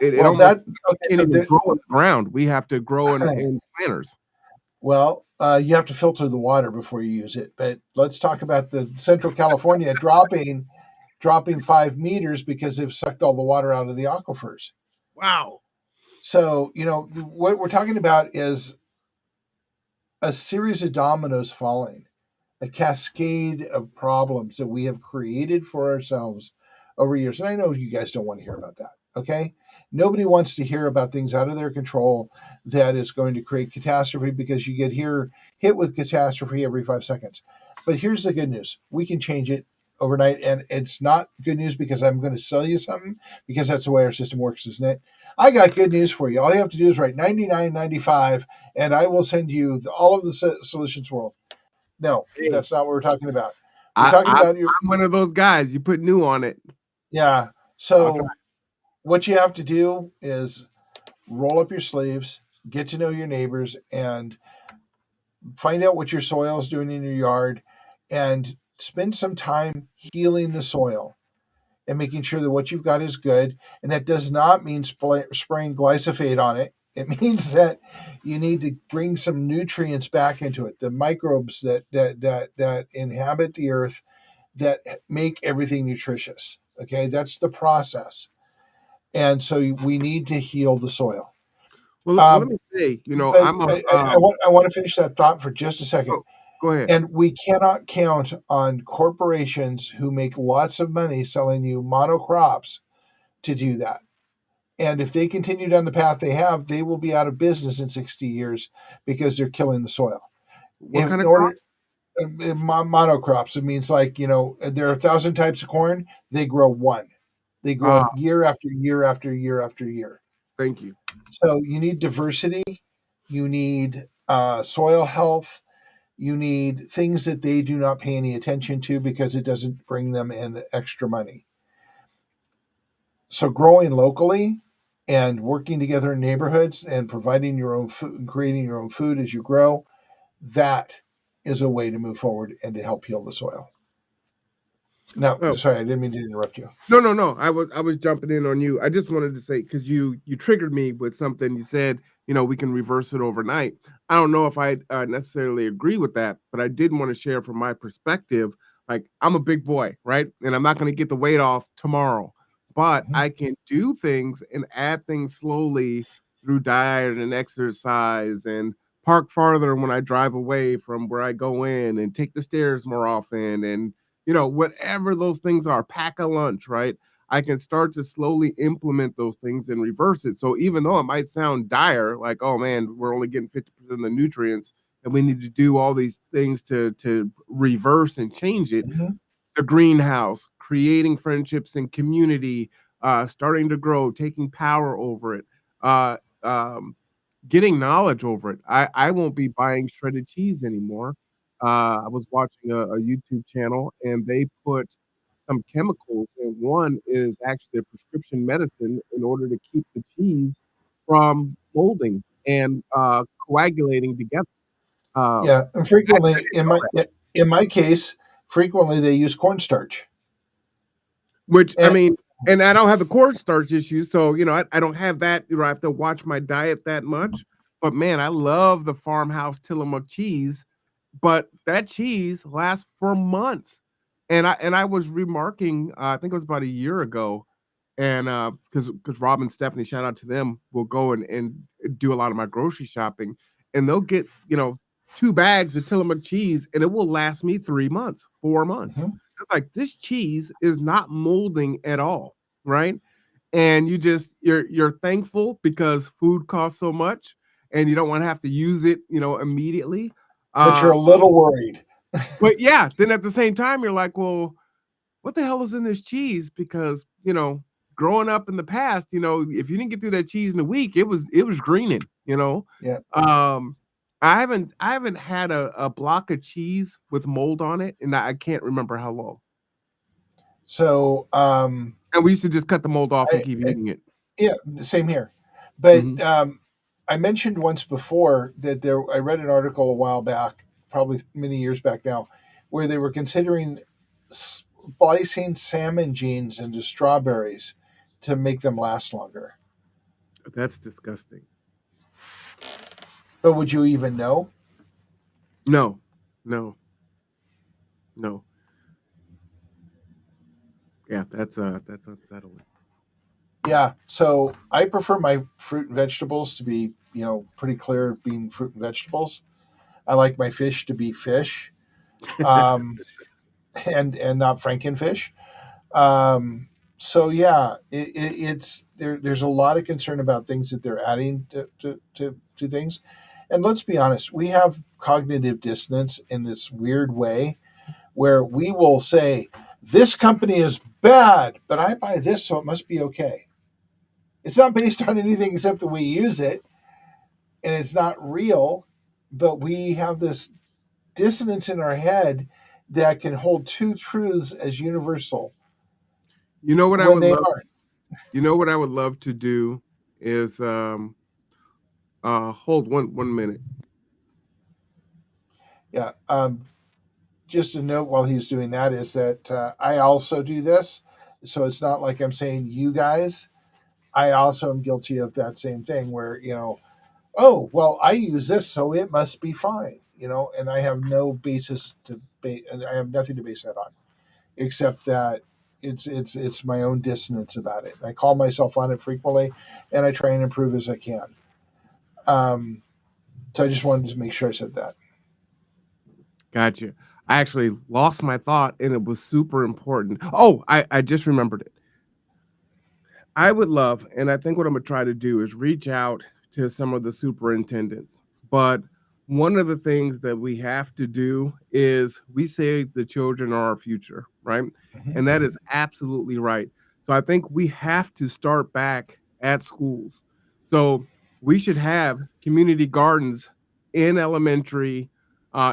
it Well, almost that okay. can't So even grow in the ground. We have to grow there, in planters. well, you have to filter the water before you use it. But let's talk about the Central California dropping 5 meters because they've sucked all the water out of the aquifers. Wow. So what we're talking about is a series of dominoes falling, a cascade of problems that we have created for ourselves over years. And I know you guys don't want to hear about that. Okay. Nobody wants to hear about things out of their control that is going to create catastrophe because you get hit with catastrophe every 5 seconds. But here's the good news: we can change it overnight. And it's not good news because I'm going to sell you something, because that's the way our system works, isn't it? I got good news for you. All you have to do is write 99.95 and I will send you all of the solutions world. No, Hey, that's not what we're talking about. We're talking about your I'm one of those guys. You put new on it. yeah. I'll try. So what you have to do is roll up your sleeves, get to know your neighbors, and find out what your soil is doing in your yard, and spend some time healing the soil and making sure that what you've got is good. And that does not mean spraying glyphosate on it. It means that you need to bring some nutrients back into it, the microbes that inhabit the earth that make everything nutritious. Okay, that's the process. And so we need to heal the soil. Well, let Um, me say, but I'm a I want to finish that thought for just a second. go ahead. And we cannot count on corporations who make lots of money selling you monocrops to do that. And if they continue down the path they have, they will be out of business in 60 years because they're killing the soil. What If kind in of order crops? monocrops, it means like there are 1,000 types of corn. They grow one. They grow Ah, it year after year after year after year. thank you. So you need diversity. You need soil health. You need things that they do not pay any attention to because it doesn't bring them in extra money. So growing locally and working together in neighborhoods and providing your own food and creating your own food as you grow, that is a way to move forward and to help heal the soil. No, Oh, sorry, I didn't mean to interrupt you. no, no, no. I was jumping in on you. I just wanted to say, because you triggered me with something. You said, we can reverse it overnight. I don't know if I necessarily agree with that, but I did want to share from my perspective. Like, I'm a big boy, right? And I'm not going to get the weight off tomorrow, but Mhm. I can do things and add things slowly through diet and exercise, and park farther when I drive away from where I go in, and take the stairs more often, and whatever those things are, pack a lunch, right? I can start to slowly implement those things and reverse it. So even though it might sound dire, like, oh man, we're only getting 50% of the nutrients and we need to do all these things to reverse and change it, Mhm. the greenhouse, creating friendships and community, starting to grow, taking power over it, uh, getting knowledge over it. I won't be buying shredded cheese anymore. I was watching a YouTube channel, and they put some chemicals, and one is actually a prescription medicine in order to keep the cheese from molding and coagulating together. Yeah, and I frequently didn't know that. in my case, frequently they use cornstarch. Which I And mean, and I don't have the cornstarch issue, so I don't have that. I have to watch my diet that much. But man, I love the farmhouse Tillamook cheese, but that cheese lasts for months. And I was remarking, I think it was about a year ago, and because Rob and Stephanie, shout out to them, will go and do a lot of my grocery shopping, and they'll get 2 bags of Tillamook cheese, and it will last me 3 months, 4 months. Mhm. It's like this cheese is not molding at all, right? And you're thankful because food costs so much, and you don't want to have to use it, immediately. But you're Uh, a little worried. but yeah, then at the same time, you're like, well, what the hell is in this cheese? Because growing up in the past, if you didn't get through that cheese in a week, it was greening. Yeah. Um, I haven't had a block of cheese with mold on it, and I can't remember how long. So And we used to just cut the mold off and I, keep I eating it. yeah, same here. But Mhm. I mentioned once before that I read an article a while back, probably many years back now, where they were considering splicing salmon genes into strawberries to make them last longer. That's disgusting. But would you even know? No, no, no. Yeah, that's unsettling. Yeah. So I prefer my fruit and vegetables to be, pretty clear being fruit and vegetables. I like my fish to be fish, um, and not Frankenfish. So yeah, it's there. There's a lot of concern about things that they're adding to things, and let's be honest, we have cognitive dissonance in this weird way where we will say this company is bad, but I buy this, so it must be okay. It's not based on anything except that we use it, and it's not real, but we have this dissonance in our head that can hold two truths as universal You know what I when would they love aren't. you know what I would love to do is hold one minute. Yeah. Just a note while he's doing that is that I also do this. So it's not like I'm saying you guys. I also am guilty of that same thing where, oh, well, I use this, so it must be fine, and I have no basis and I have nothing to base that on except that it's my own dissonance about it. I call myself on it frequently and I try and improve as I can. Um, so I just wanted to make sure I said that. Gotcha. I actually lost my thought, and it was super important. Oh, I just remembered it. I would love, and I think what I'm gonna try to do is reach out to some of the superintendents. But one of the things that we have to do is we say the children are our future, right? Mhm. And that is absolutely right. So I think we have to start back at schools. So we should have community gardens in elementary,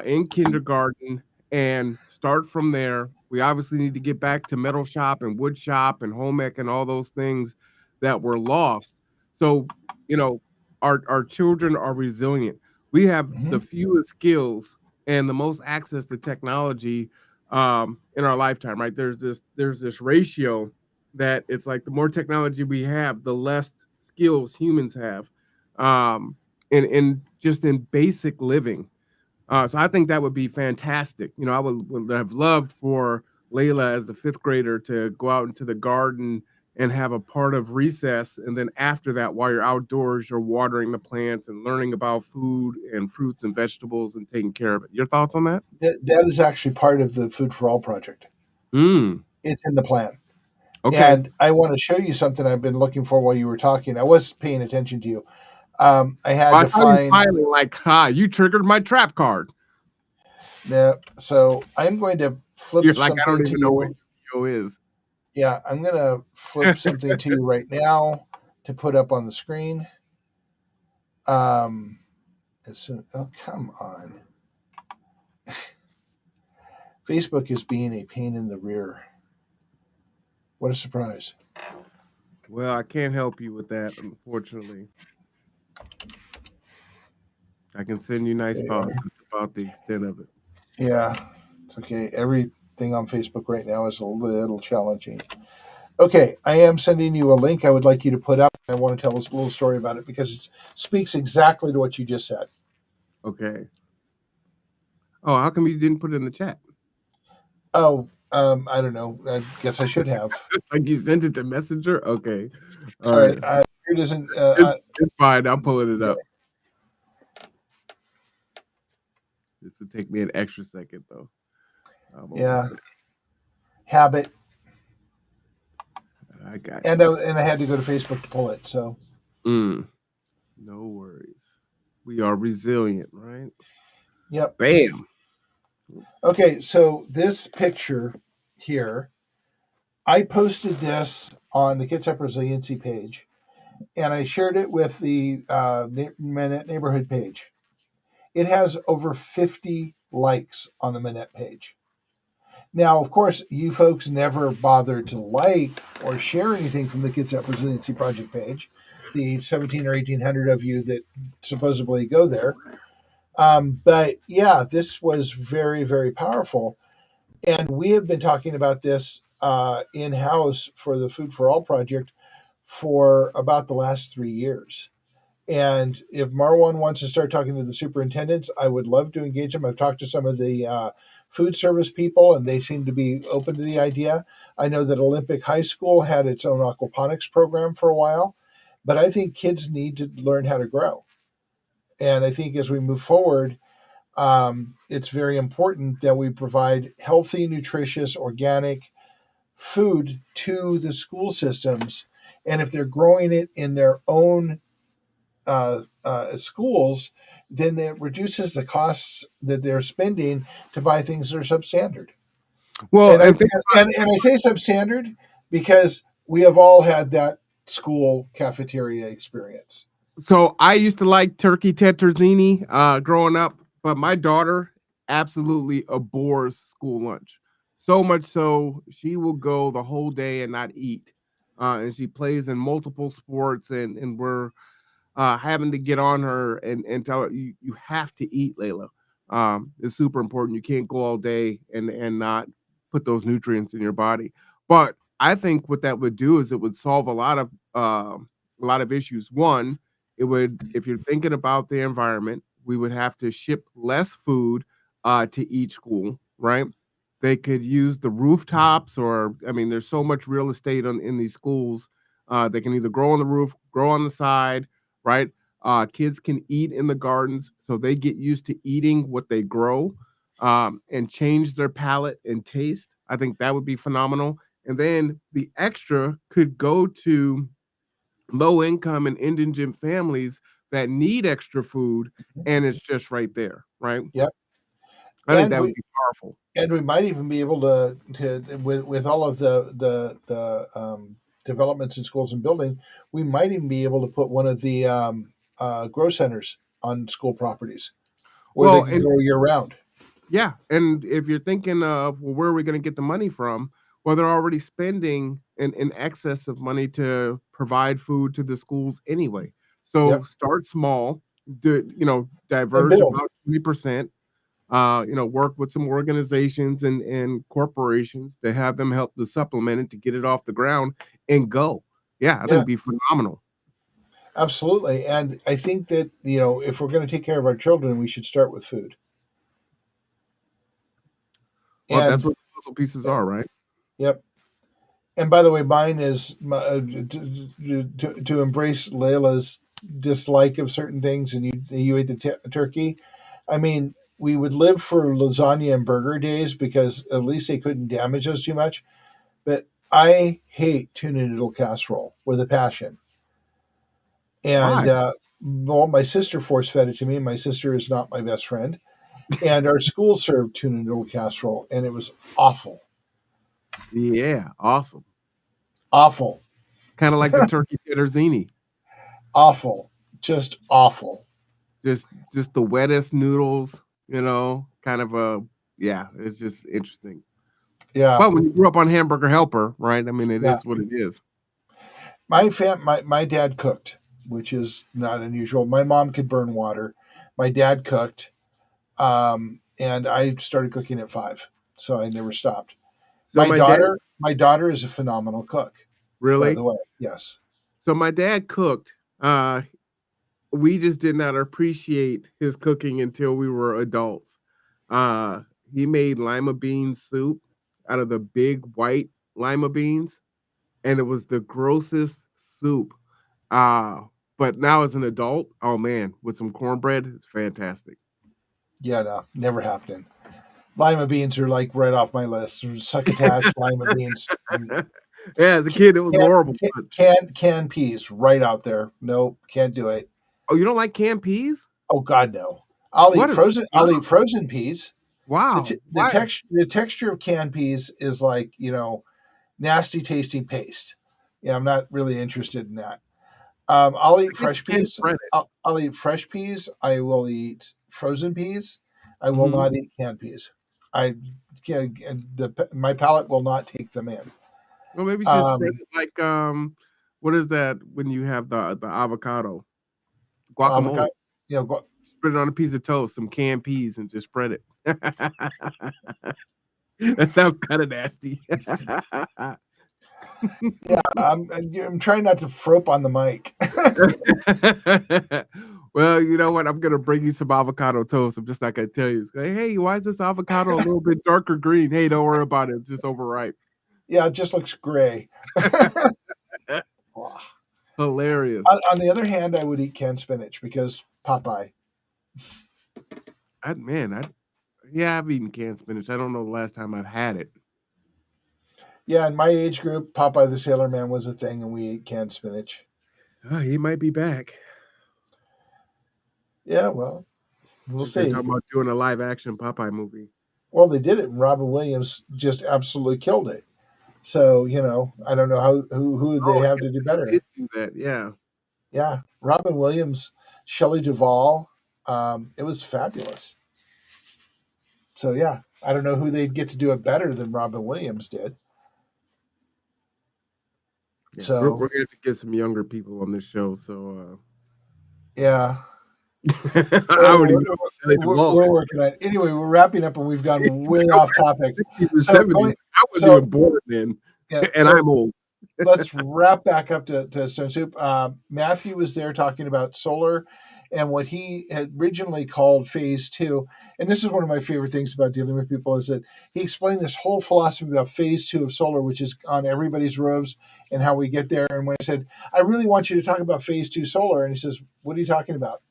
in kindergarten, and start from there. We obviously need to get back to metal shop and wood shop and home ec and all those things that were lost. So, you know, our children are resilient. We have the Mhm. fewest skills and the most access to technology in our lifetime, right? There's this ratio that it's like the more technology we have, the less skills humans have, in just in basic living. So I think that would be fantastic. I would have loved for Layla as the fifth grader to go out into the garden and have a part of recess. And then after that, while you're outdoors, you're watering the plants and learning about food and fruits and vegetables and taking care of it. Your thoughts on that? That is actually part of the Food for All project. Mm, It's in the plan. okay. And I want to show you something I've been looking for while you were talking. I was paying attention to you. I had Oh, I to saw you find smiling like, ha, you triggered my trap card. so I'm going to flip You're like, I something don't to even know what you. Yu is. Yeah, I'm going to flip something to you right now to put up on the screen. Oh, come on. Facebook is being a pain in the rear. What a surprise. Well, I can't help you with that, unfortunately. I can send you nice thoughts. It's about the extent of it. Yeah, it's okay. Everything on Facebook right now is a little challenging. Okay, I am sending you a link I would like you to put up. I want to tell us a little story about it because it speaks exactly to what you just said. Okay. Oh, how come you didn't put it in the chat? Oh, I don't know. I guess I should have. Like you sent it to Messenger? Okay. All Sorry, right. it isn't. It's fine. I'm pulling it up. This will take me an extra second, though. Yeah. Habit. I got and I had to go to Facebook to pull it. So. No worries. We are resilient, right? Yep. Bam. Okay, so this picture here, I posted this on the Kitsap Resiliency page, and I shared it with the Manette neighborhood page. It has over 50 likes on the Manette page. Now, of course, you folks never bothered to like or share anything from the Kitsap Resiliency Project page, the 17 or 1800 of you that supposedly go there. But yeah, this was very, very powerful. And we have been talking about this in-house for the Food for All project for about the last 3 years. And if Marwan wants to start talking to the superintendents, I would love to engage them. I've talked to some of the food service people, and they seem to be open to the idea. I know that Olympic High School had its own aquaponics program for a while, but I think kids need to learn how to grow. And I think as we move forward, it's very important that we provide healthy, nutritious, organic food to the school systems. And if they're growing it in their own schools, then it reduces the costs that they're spending to buy things that are substandard. Well, and I say substandard because we have all had that school cafeteria experience. So I used to like turkey tetrazzini growing up, but my daughter absolutely abhors school lunch. So much so she will go the whole day and not eat. And she plays in multiple sports, and we're having to get on her and tell her you have to eat, Layla. It's super important. You can't go all day and not put those nutrients in your body. But I think what that would do is it would solve a lot of issues. One, it would, if you're thinking about the environment, we would have to ship less food to each school, right? They could use the rooftops, or I mean, there's so much real estate in these schools. They can either grow on the roof, grow on the side, right? Kids can eat in the gardens, so they get used to eating what they grow and change their palate and taste. I think that would be phenomenal. And then the extra could go to low income and indigent families that need extra food, and it's just right there, right? Yep. I think that would be powerful. And we might even be able to with all of the developments in schools and building, we might even be able to put one of the grow centers on school properties where they can grow year round. Yeah, and if you're thinking of, well, where are we going to get the money from? Well, they're already spending in excess of money to provide food to the schools anyway. So start small, diverge about 20%. Work with some organizations and corporations to have them help to supplement it to get it off the ground and go. Yeah, I think it'd be phenomenal. Absolutely. And I think that, if we're going to take care of our children, we should start with food. Well, that's what puzzle pieces are, right? Yep. And by the way, mine is to embrace Layla's dislike of certain things, and you ate the turkey. I mean, we would live for lasagna and burger days because at least they couldn't damage us too much. But I hate tuna noodle casserole with a passion. And my sister force fed it to me. My sister is not my best friend. And our school served tuna noodle casserole, and it was awful. Yeah, awesome. Awful. Kind of like the turkey fettuccine. Awful. Just awful. Just the wettest noodles, kind of yeah, it's just interesting. Yeah, But when you grew up on Hamburger Helper, right? I mean, it yeah. is what it is. My dad cooked, which is not unusual. My mom could burn water. My dad cooked, and I started cooking at 5, so I never stopped. So my dad My daughter is a phenomenal cook, by really. the way. Yes. So my dad cooked. We just did not appreciate his cooking until we were adults. Uh, he made lima bean soup out of the big white lima beans, and it was the grossest soup. Uh, but now as an adult, oh man, with some cornbread, it's fantastic. Yeah, no, never happening. Lima beans are like right off my list. Succotash, lima beans, Yeah, as a kid, it was horrible. But, canned peas, right out there. Nope, can't do it. oh, you don't like canned peas? Oh God, no. What is I'll eat frozen peas. wow? Why? The texture of canned peas is like, nasty tasting paste. Yeah, I'm not really interested in that. I'll I eat guess fresh you can peas. spread it. I'll eat fresh peas. I will eat frozen peas. I will Mhm. not eat canned peas. I can my palate will not take them in. Well, maybe you should spread Um, it like what is that when you have the avocado guacamole? avocado, go, Spread it on a piece of toast, some canned peas, and just spread it. That sounds kind of nasty. yeah. I'm trying not to frope on the mic. Well, you know what? I'm gonna bring you some avocado toast. I'm just not gonna tell you. It's like, hey, why is this avocado a little bit darker green? Hey, don't worry about it. It's just overripe. Yeah, it just looks gray. Hilarious. On the other hand, I would eat canned spinach because Popeye. Yeah, I've eaten canned spinach. I don't know the last time I've had it. Yeah, in my age group, Popeye the Sailor Man was a thing, and we ate canned spinach. Oh, he might be back. Yeah, well, we'll They're see. talking about doing a live action Popeye movie. Well, they did it, and Robin Williams just absolutely killed it. So I don't know who they Oh, have yes, to do they better. did do that. Yeah. Yeah, Robin Williams, Shelley Duvall, it was fabulous. So yeah, I don't know who they'd get to do it better than Robin Williams did. Yeah. We're So gonna have to get some younger people on this show. So yeah, I already know Shelley Duvall. we're working on it. Anyway, we're wrapping up, and we've gone way off topic. 60s and So 70s. I wasn't so even born then, yeah, and so I'm old. let's wrap back up to Stone Soup. Matthew was there talking about solar and what he had originally called phase 2. And this is one of my favorite things about dealing with people is that he explained this whole philosophy about phase 2 of solar, which is on everybody's roofs and how we get there. And when I said, I really want you to talk about phase 2 solar, and he says, what are you talking about?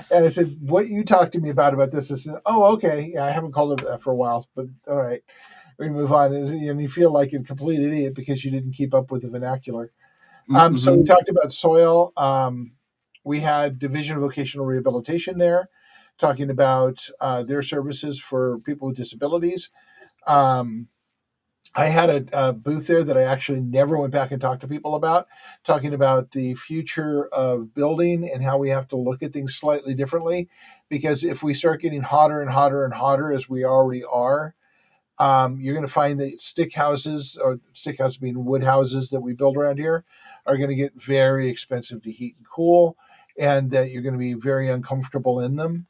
And I said, what you talked to me about this is, oh, okay. Yeah, I haven't called it that for a while, but all right. We move on, and you feel like a complete idiot because you didn't keep up with the vernacular. So we Mm-hmm. talked about soil. We had Division of Vocational Rehabilitation there, talking about their services for people with disabilities. Um, I had a booth there that I actually never went back and talked to people about, talking about the future of building and how we have to look at things slightly differently. Because if we start getting hotter and hotter and hotter, as we already are, you're going to find that stick houses, or stick houses being wood houses that we build around here, are going to get very expensive to heat and cool, and that you're going to be very uncomfortable in them.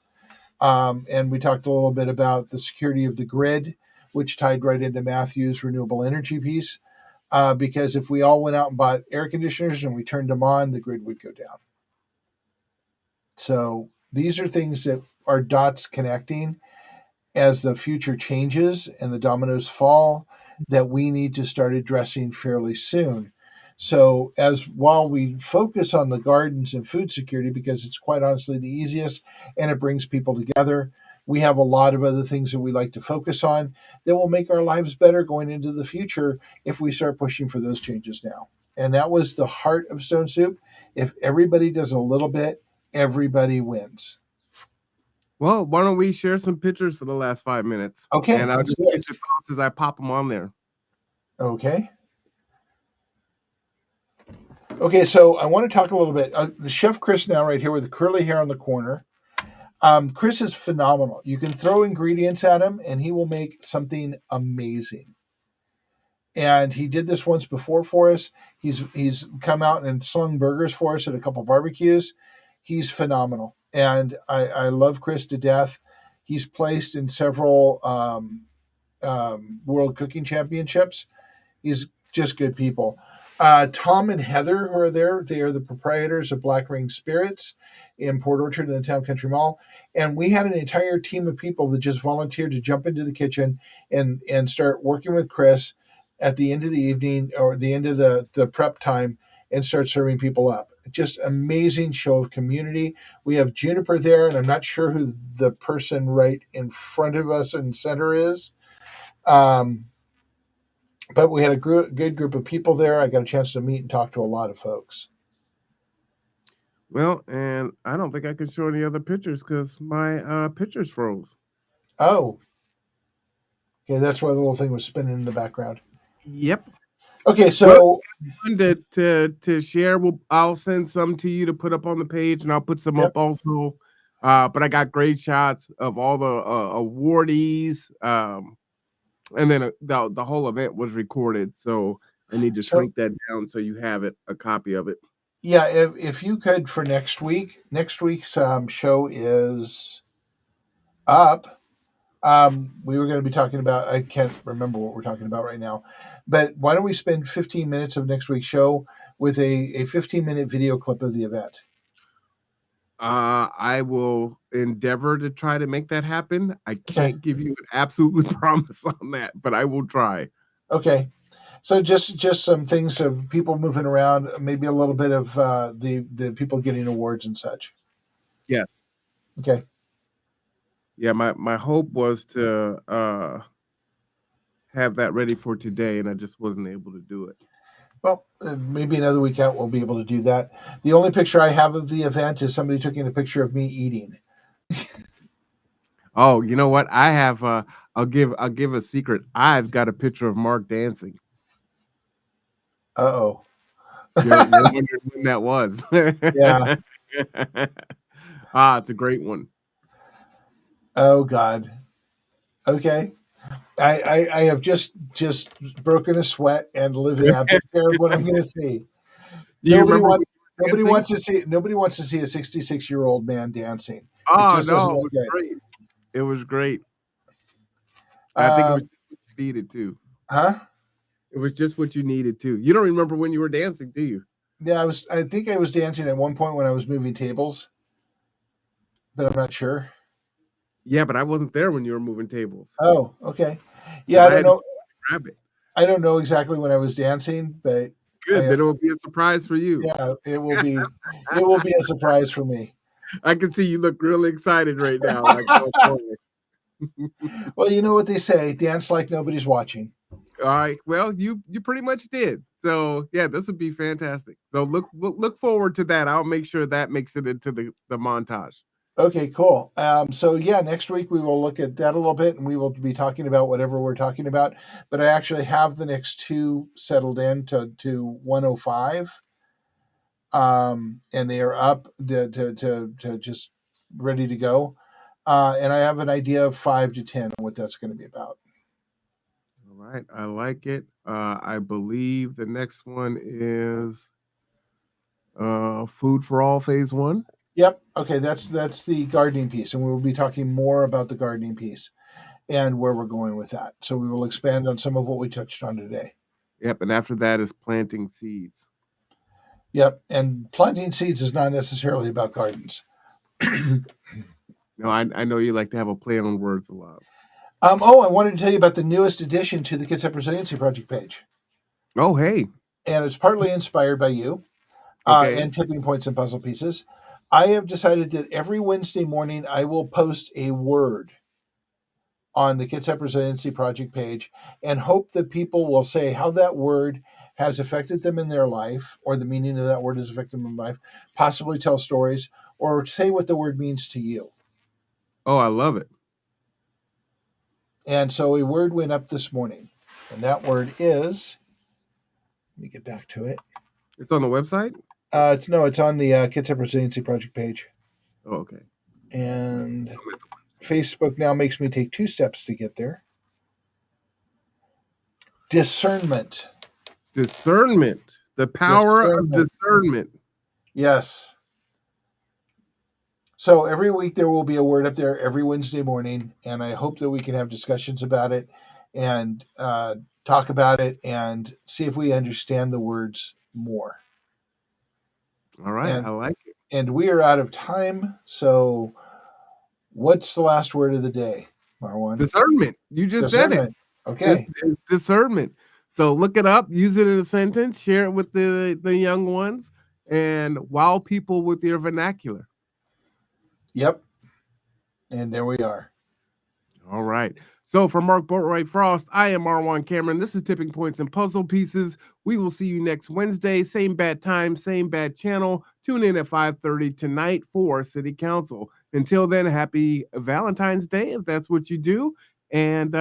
And we talked a little bit about the security of the grid, which tied right into Matthew's renewable energy piece. Because if we all went out and bought air conditioners and we turned them on, the grid would go down. So these are things that are dots connecting as the future changes and the dominoes fall that we need to start addressing fairly soon. So, as while we focus on the gardens and food security, because it's quite honestly the easiest and it brings people together, we have a lot of other things that we like to focus on that will make our lives better going into the future if we start pushing for those changes now. And that was the heart of Stone Soup. If everybody does a little bit, everybody wins. Well, why don't we share some pictures for the last 5 minutes? Okay, And I'll let's just do get it. your thoughts as I pop them on there. Okay. Okay, so I want to talk a little bit. Chef Chris now right here with the curly hair on the corner. Chris is phenomenal. You can throw ingredients at him, and he will make something amazing. And he did this once before for us. He's come out and slung burgers for us at a couple barbecues. He's phenomenal, and I love Chris to death. He's placed in several World Cooking Championships. He's just good people. Tom and Heather, who are there, they are the proprietors of Black Ring Spirits in Port Orchard in the Town Country Mall. And we had an entire team of people that just volunteered to jump into the kitchen and start working with Chris at the end of the evening or the end of the prep time and start serving people up. Just amazing show of community. We have Juniper there, and I'm not sure who the person right in front of us in center is. But we had a good group of people there. I got a chance to meet and talk to a lot of folks. Well, and I don't think I can show any other pictures because my pictures froze. Oh. Okay, that's why the little thing was spinning in the background. Yep. Okay, so to share, I'll send some to you to put up on the page, and I'll put some up also. But I got great shots of all the awardees. And then the whole event was recorded, so I need to shrink that down so you have a copy of it. Yeah, if you could for next week's show is up. We were going to be talking about, I can't remember what we're talking about right now, but why don't we spend 15 minutes of next week's show with a 15-minute video clip of the event? I will endeavor to try to make that happen. I can't give you an absolute promise on that, but I will try. Okay. So just some things of people moving around, maybe a little bit of the people getting awards and such. Yes. Okay. Yeah, my hope was to have that ready for today, and I just wasn't able to do it. Well, maybe another week out we'll be able to do that. The only picture I have of the event is somebody taking a picture of me eating. Oh, you know what? I have. I'll give a secret. I've got a picture of Mark dancing. Uh-oh. You're wondering when that was. Yeah. It's a great one. Oh God. Okay. I have just broken a sweat and living. I'm prepared what I'm going to see. Nobody wants to see a 66-year-old man dancing. Oh no, it was great. It was great. I think it was just what you needed too. Huh? It was just what you needed too. You don't remember when you were dancing, do you? Yeah, I think I was dancing at one point when I was moving tables, but I'm not sure. Yeah, but I wasn't there when you were moving tables. Oh, okay. Yeah, I don't know. Grab it. I don't know exactly when I was dancing, but good. Then it will be a surprise for you. Yeah, it will be. It will be a surprise for me. I can see you look really excited right now. Like, oh, well, you know what they say: dance like nobody's watching. All right. Well, you pretty much did. So yeah, this would be fantastic. So look forward to that. I'll make sure that makes it into the montage. Okay, cool. So yeah, next week we will look at that a little bit, and we will be talking about whatever we're talking about. But I actually have the next two settled in to 105, and they are up to just ready to go. And I have an idea of 5 to 10 on what that's going to be about. All right, I like it. I believe the next one is Food for All Phase 1. Yep. Okay, that's the gardening piece, and we will be talking more about the gardening piece and where we're going with that. So we will expand on some of what we touched on today. Yep, and after that is planting seeds. Yep, and planting seeds is not necessarily about gardens. No, I know you like to have a play on words a lot. I wanted to tell you about the newest addition to the Kitsap Resiliency Project page. Oh, hey. And it's partly inspired by you and Tipping Points and Puzzle Pieces. I have decided that every Wednesday morning I will post a word on the Kitsap Resiliency Project page and hope that people will say how that word has affected them in their life, or the meaning of that word has affected them in life, possibly tell stories, or say what the word means to you. Oh, I love it. And so a word went up this morning, and that word is, let me get back to it. It's on the website? It's on the Kitsap Resiliency Project page. Oh, okay. And Facebook now makes me take 2 steps to get there. Discernment. Discernment. The power of discernment. Yes. So every week there will be a word up there every Wednesday morning, and I hope that we can have discussions about it and talk about it and see if we understand the words more. All right, I like it. And we are out of time, so what's the last word of the day, Marwan? Discernment. You just said it. Okay. It's discernment. So look it up, use it in a sentence, share it with the young ones, and wow people with your vernacular. Yep. And there we are. All right. So for Mark Boatwright Frost, I am Marwan Cameron. This is Tipping Points and Puzzle Pieces. We will see you next Wednesday. Same bad time, same bad channel. Tune in at 5:30 tonight for City Council. Until then, happy Valentine's Day if that's what you do. And